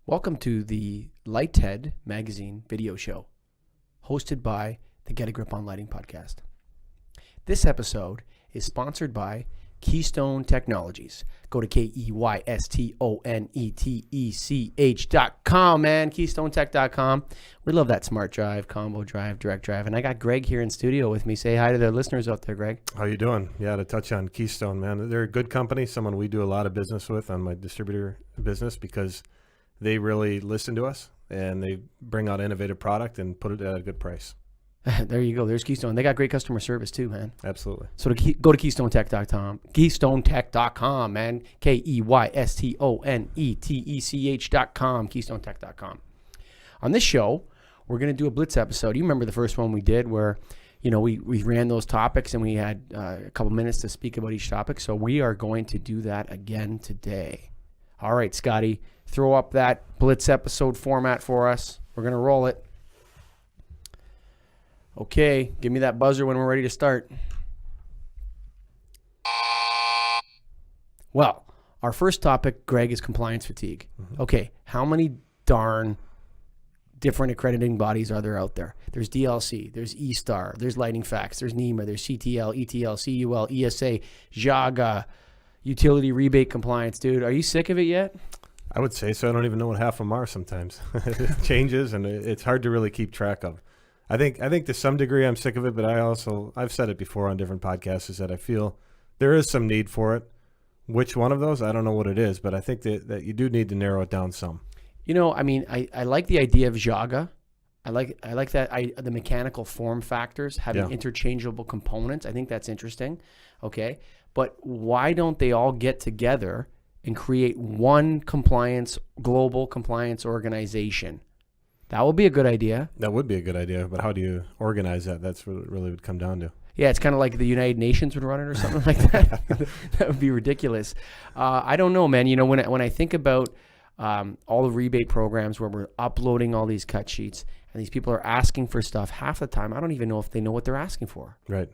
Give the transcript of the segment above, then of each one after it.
Welcome to the Lighthead Magazine video show, hosted by the Get a Grip on Lighting podcast. This episode is sponsored by Keystone Technologies. Go to KEYSTONETECH.com, man, KeystoneTech.com. We love that smart drive, combo drive, direct drive. And I got Greg here in studio with me. Say hi to the listeners out there, Greg. How you doing? Yeah, to touch on Keystone, man. They're a good company, someone we do a lot of business with on my distributor business because they really listen to us and they bring out innovative product and put it at a good price. There you go. There's Keystone. They got great customer service too, man. Absolutely. So go to KeystoneTech.com. KeystoneTech.com, man. KEYSTONETECH.com. KeystoneTech.com. On this show, we're going to do a blitz episode. You remember the first one we did where, we ran those topics and we had a couple minutes to speak about each topic. So we are going to do that again today. All right, Scotty, throw up that blitz episode format for us. We're going to roll it. Okay, give me that buzzer when we're ready to start. Well, our first topic, Greg, is compliance fatigue. Mm-hmm. Okay, how many darn different accrediting bodies are there out there? There's DLC, there's E-Star, there's Lighting Facts, there's NEMA, there's CTL, ETL, CUL, ESA, JAGA, Utility Rebate Compliance. Dude, are you sick of it yet? I would say so. I don't even know what half of them are sometimes. It changes and it's hard to really keep track of. I think to some degree I'm sick of it, but I've said it before on different podcasts, is that I feel there is some need for it. Which one of those? I don't know what it is, but I think that you do need to narrow it down some. I like the idea of JAGA. I like that the mechanical form factors having interchangeable components. I think that's interesting. Okay. But why don't they all get together and create one global compliance organization? That would be a good idea. That would be a good idea, but how do you organize that? That's what it really would come down to. Yeah, it's kind of like the United Nations would run it or something like that. That would be ridiculous. I don't know, man. When I think about all the rebate programs where we're uploading all these cut sheets and these people are asking for stuff, half the time I don't even know if they know what they're asking for. Right.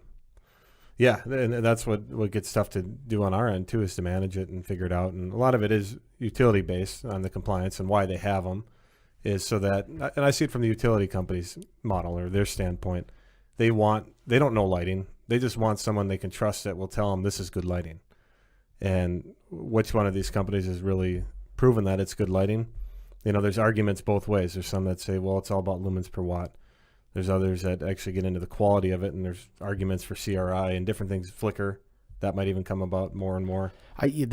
Yeah, and that's what gets tough to do on our end too, is to manage it and figure it out. And a lot of it is utility based on the compliance and why they have them. Is so that, and I see it from the utility company's model or their standpoint, they don't know lighting. They just want someone they can trust that will tell them this is good lighting. And which one of these companies has really proven that it's good lighting? There's arguments both ways. There's some that say, well, it's all about lumens per watt. There's others that actually get into the quality of it, and there's arguments for CRI and different things, flicker. That might even come about more and more. We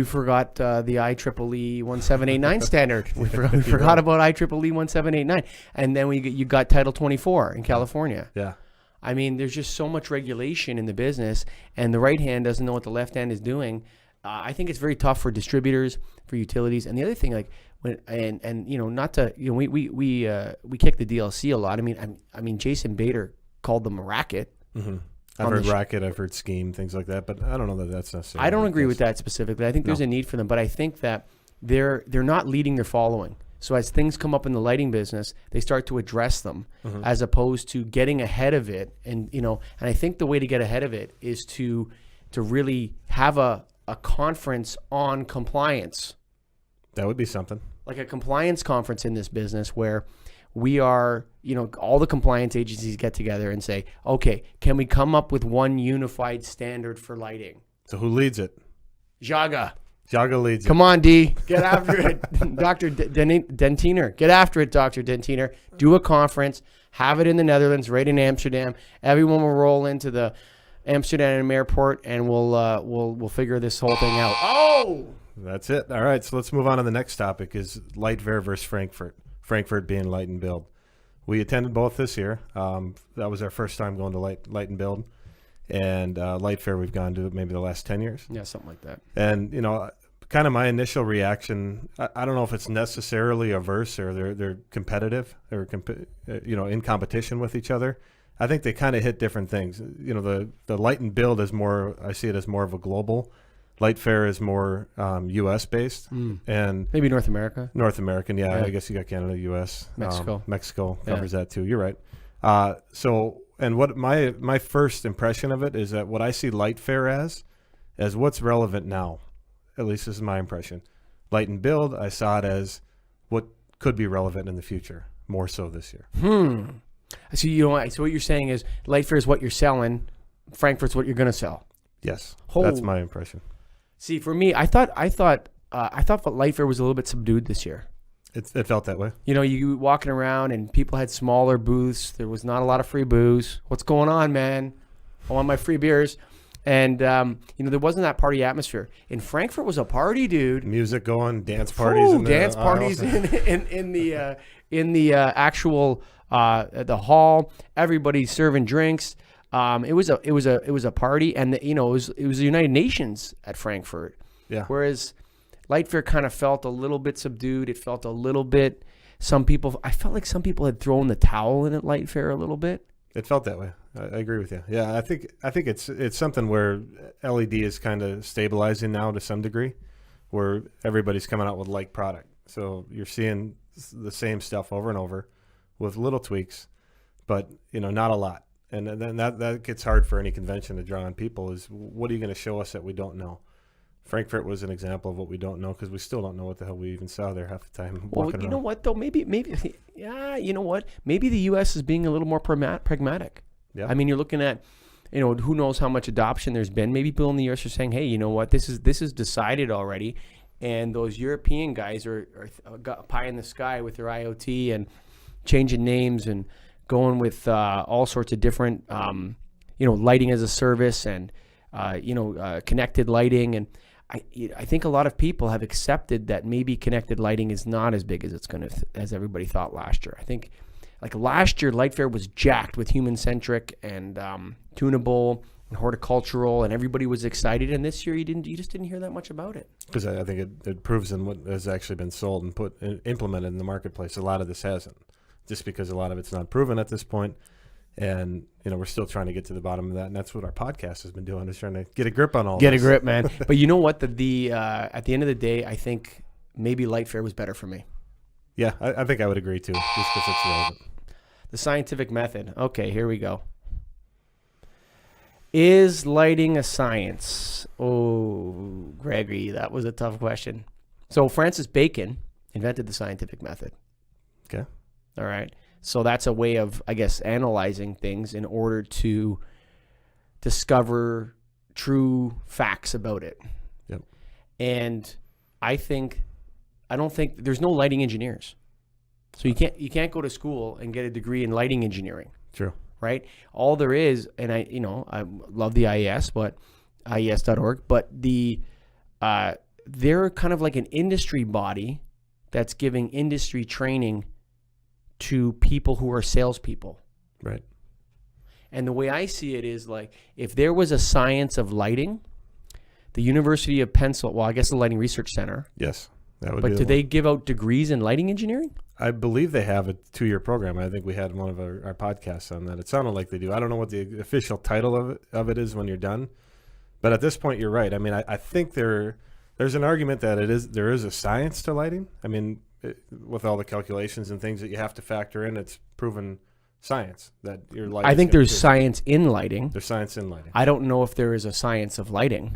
forgot the IEEE 1789 standard. We forgot about IEEE 1789. And then you got Title 24 in California. Yeah. I mean, there's just so much regulation in the business, and the right hand doesn't know what the left hand is doing. I think it's very tough for distributors, for utilities. And the other thing, like, we kick the DLC a lot. I mean, Jason Bader called them a racket. Mm-hmm. I've heard racket, I've heard scheme, things like that, but I don't know that that's necessary. I don't agree with that specifically. I think there's a need for them, but I think that they're not leading, they're following. So as things come up in the lighting business, they start to address them as opposed to getting ahead of it. And I think the way to get ahead of it is to really have a conference on compliance. That would be something. Like a compliance conference in this business where we are, all the compliance agencies get together and say, okay, can we come up with one unified standard for lighting? So who leads it? JAGA. JAGA leads it. Come on, D. Get after it. Dr. Dentiner. Get after it, Dr. Dentiner. Do a conference. Have it in the Netherlands, right in Amsterdam. Everyone will roll into the Amsterdam airport and we'll figure this whole thing out. Oh! That's it. All right, so let's move on to the next topic is Light Fair versus Frankfurt. Frankfurt being Light and Build. We attended both this year. That was our first time going to Light and Build. And Light Fair we've gone to maybe the last 10 years. Yeah, something like that. And, kind of my initial reaction, I don't know if it's necessarily averse or they're competitive or, in competition with each other. I think they kind of hit different things. The Light and Build is more, I see it as more of a global. Light Fair is more U.S. based and maybe North America. North American, yeah. I guess you got Canada, U.S., Mexico. Mexico covers that too. You're right. And what my first impression of it is that what I see Light Fair as what's relevant now. At least this is my impression. Light and Build, I saw it as what could be relevant in the future, more so this year. So so what you're saying is light fair is what you're selling, Frankfurt's what you're going to sell. Yes, Oh. that's my impression. See, for me, I thought light fair was a little bit subdued this year. It felt that way. You know, you walking around and people had smaller booths. There was not a lot of free booze. What's going on, man? I want my free beers. And, there wasn't that party atmosphere. In Frankfurt was a party, dude. Music going, dance parties. Dance parties in the actual the hall. Everybody serving drinks. It was a party, and it was the United Nations at Frankfurt. Yeah. Whereas Light Fair kind of felt a little bit subdued. It felt a little bit. I felt like some people had thrown the towel in at Light Fair a little bit. It felt that way. I agree with you. Yeah, I think it's something where LED is kind of stabilizing now to some degree, where everybody's coming out with like product. So you're seeing the same stuff over and over, with little tweaks, but not a lot. And then that gets hard for any convention to draw on people. Is what are you going to show us that we don't know? Frankfurt was an example of what we don't know, because we still don't know what the hell we even saw there half the time. Well, you know what though? Maybe, yeah. You know what? Maybe the U.S. is being a little more pragmatic. Yeah. I mean, you're looking at, who knows how much adoption there's been. Maybe people in the U.S. are saying, hey, you know what? This is decided already, and those European guys are got pie in the sky with their IoT and changing names and going with all sorts of different, lighting as a service and connected lighting. And I think a lot of people have accepted that maybe connected lighting is not as big as as everybody thought last year. I think like last year, Light Fair was jacked with human-centric and tunable and horticultural, and everybody was excited. And this year, you just didn't hear that much about it. Because I think it proves in what has actually been sold and implemented in the marketplace. A lot of this hasn't, just because a lot of it's not proven at this point. And, we're still trying to get to the bottom of that. And that's what our podcast has been doing, is trying to get a grip on all this. Get a grip, man. But you know what? At the end of the day, I think maybe Light Fair was better for me. Yeah, I think I would agree too, just because it's relevant. The scientific method. Okay, here we go. Is lighting a science? Oh, Gregory, that was a tough question. So Francis Bacon invented the scientific method. Okay. All right. So that's a way of, I guess, analyzing things in order to discover true facts about it. Yep. And I don't think there's no lighting engineers. So you can't go to school and get a degree in lighting engineering. True. Right? All there is, and I love the IES, but IES.org, but they're kind of like an industry body that's giving industry training to people who are salespeople. Right. And the way I see it is like, if there was a science of lighting, the University of Pennsylvania, well, I guess the Lighting Research Center. Yes. That would but be do they give out degrees in lighting engineering? I believe they have a 2-year program. I think we had one of our podcasts on that. It sounded like they do. I don't know what the official title of it is when you're done. But at this point, you're right. I mean, I think there's an argument that there is a science to lighting. I mean, with all the calculations and things that you have to factor in, it's proven science that your light. I think there's science in lighting. There's science in lighting. I don't know if there is a science of lighting.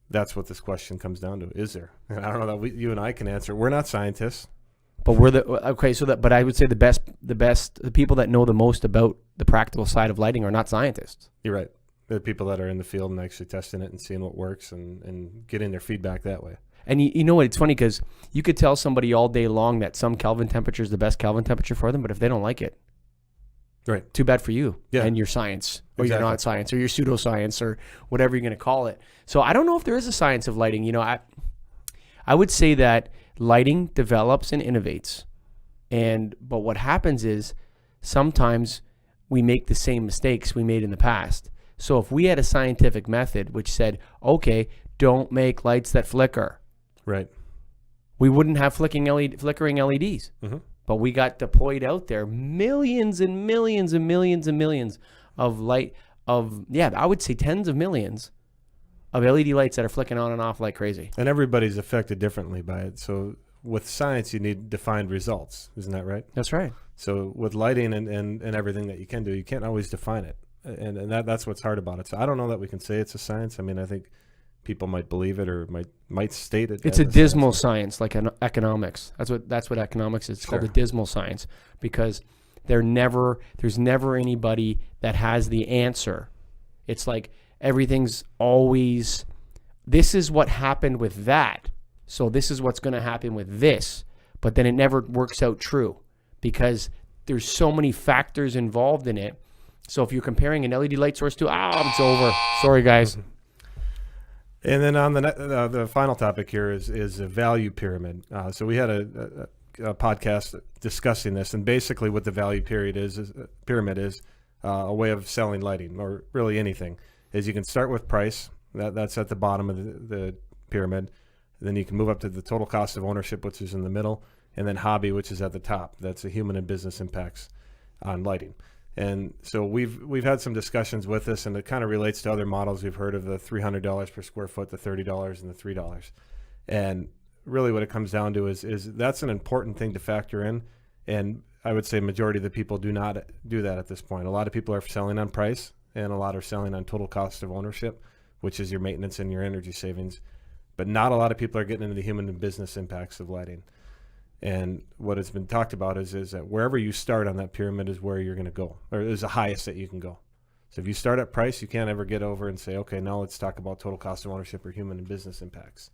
That's what this question comes down to. Is there? And I don't know that you and I can answer. We're not scientists. But but I would say the people that know the most about the practical side of lighting are not scientists. You're right. The people that are in the field and actually testing it and seeing what works and getting their feedback that way. And you know what? It's funny because you could tell somebody all day long that some Kelvin temperature is the best Kelvin temperature for them, but if they don't like it, right, too bad for you and your science, or exactly. your not science, or your pseudoscience, or whatever you're going to call it. So I don't know if there is a science of lighting. I would say that lighting develops and innovates, but what happens is sometimes we make the same mistakes we made in the past. So if we had a scientific method which said, okay, don't make lights that flicker. Right. We wouldn't have flickering LEDs. Mm-hmm. But we got deployed out there millions and millions and millions and millions of I would say tens of millions of LED lights that are flicking on and off like crazy. And everybody's affected differently by it. So with science, you need defined results. Isn't that right? That's right. So with lighting and everything that you can do, you can't always define it. And that's what's hard about it. So I don't know that we can say it's a science. I mean, I think people might believe it or might state it. It's a dismal science, like economics. That's what economics is. It's Sure. called a dismal science, because there's never anybody that has the answer. It's like everything's always, this is what happened with that, so this is what's going to happen with this, but then it never works out true because there's so many factors involved in it. So if you're comparing an LED light source to, it's over. Sorry, guys. And then on the final topic here is a value pyramid. So we had a podcast discussing this, and basically what the value pyramid is a way of selling lighting, or really anything. Is you can start with price. That's at the bottom of the pyramid. Then you can move up to the total cost of ownership, which is in the middle, and then hobby, which is at the top. That's the human and business impacts on lighting. And so we've had some discussions with this, and it kind of relates to other models we've heard of, the $300 per square foot, the $30, and the $3. And really what it comes down to is that's an important thing to factor in. And I would say majority of the people do not do that at this point. A lot of people are selling on price, and a lot are selling on total cost of ownership, which is your maintenance and your energy savings. But not a lot of people are getting into the human and business impacts of lighting. And what has been talked about is that wherever you start on that pyramid is where you're going to go, or is the highest that you can go. So if you start at price, you can't ever get over and say, okay, now let's talk about total cost of ownership or human and business impacts.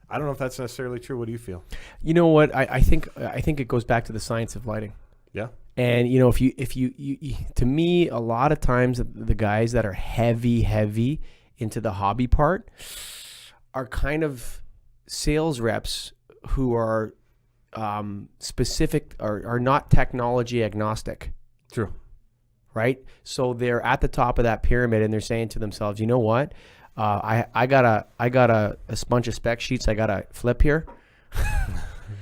I don't know if that's necessarily true. What do you feel? You know what? I think it goes back to the science of lighting. Yeah. And if you to me, a lot of times the guys that are heavy into the hobby part are kind of sales reps who are specific, are not technology agnostic. True. Right? So they're at the top of that pyramid and they're saying to themselves, you know what? I got a bunch of spec sheets I got to flip here.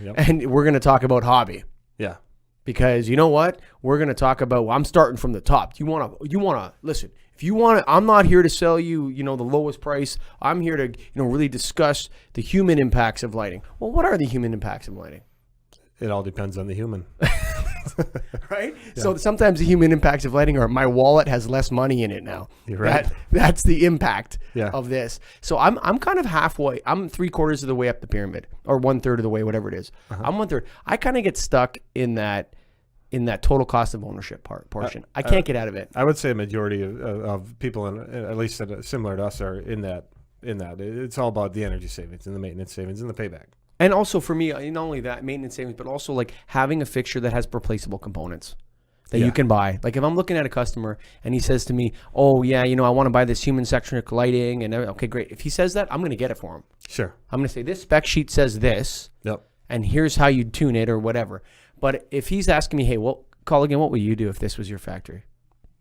Yep. And we're going to talk about hobby. Yeah. Because you know what? We're going to talk about, I'm starting from the top. You want to listen, if you want to, I'm not here to sell you, the lowest price. I'm here to, really discuss the human impacts of lighting. Well, what are the human impacts of lighting? It all depends on the human. Right? Yeah. So sometimes the human impacts of lighting are, my wallet has less money in it now. You're right. That's the impact Yeah. of this. So I'm kind of halfway. I'm 3/4 of the way up the pyramid, or 1/3 of the way, whatever it is. I'm 1/3. I kind of get stuck in that total cost of ownership portion. I can't get out of it. I would say a majority of people, at least similar to us, are in that. It's all about the energy savings and the maintenance savings and the payback. And also for me, not only that, maintenance savings, but also like having a fixture that has replaceable components that you can buy. Like if I'm looking at a customer and he says to me, oh yeah, I want to buy this human centric lighting, and okay, great. If he says that, I'm going to get it for him. Sure. I'm going to say, this spec sheet says this, Yep. and here's how you tune it or whatever. But if he's asking me, hey, well, Colligan, what would you do if this was your factory?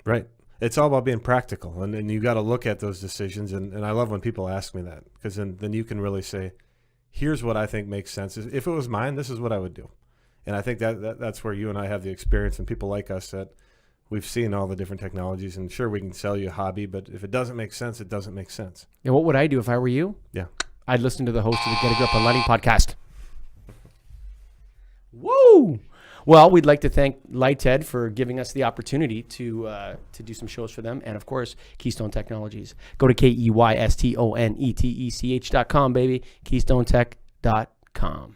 Right. It's all about being practical, and you got to look at those decisions. And I love when people ask me that, because then you can really say, here's what I think makes sense. If it was mine, this is what I would do. And I think that's where you and I have the experience, and people like us, that we've seen all the different technologies. And sure, we can sell you a hobby, but if it doesn't make sense, it doesn't make sense. And what would I do if I were you? Yeah. I'd listen to the host of the Get a Grip on Lighting podcast. Woo! Well, we'd like to thank Lighted for giving us the opportunity to do some shows for them. And, of course, Keystone Technologies. Go to KEYSTONETECH.com, baby. KeystoneTech.com.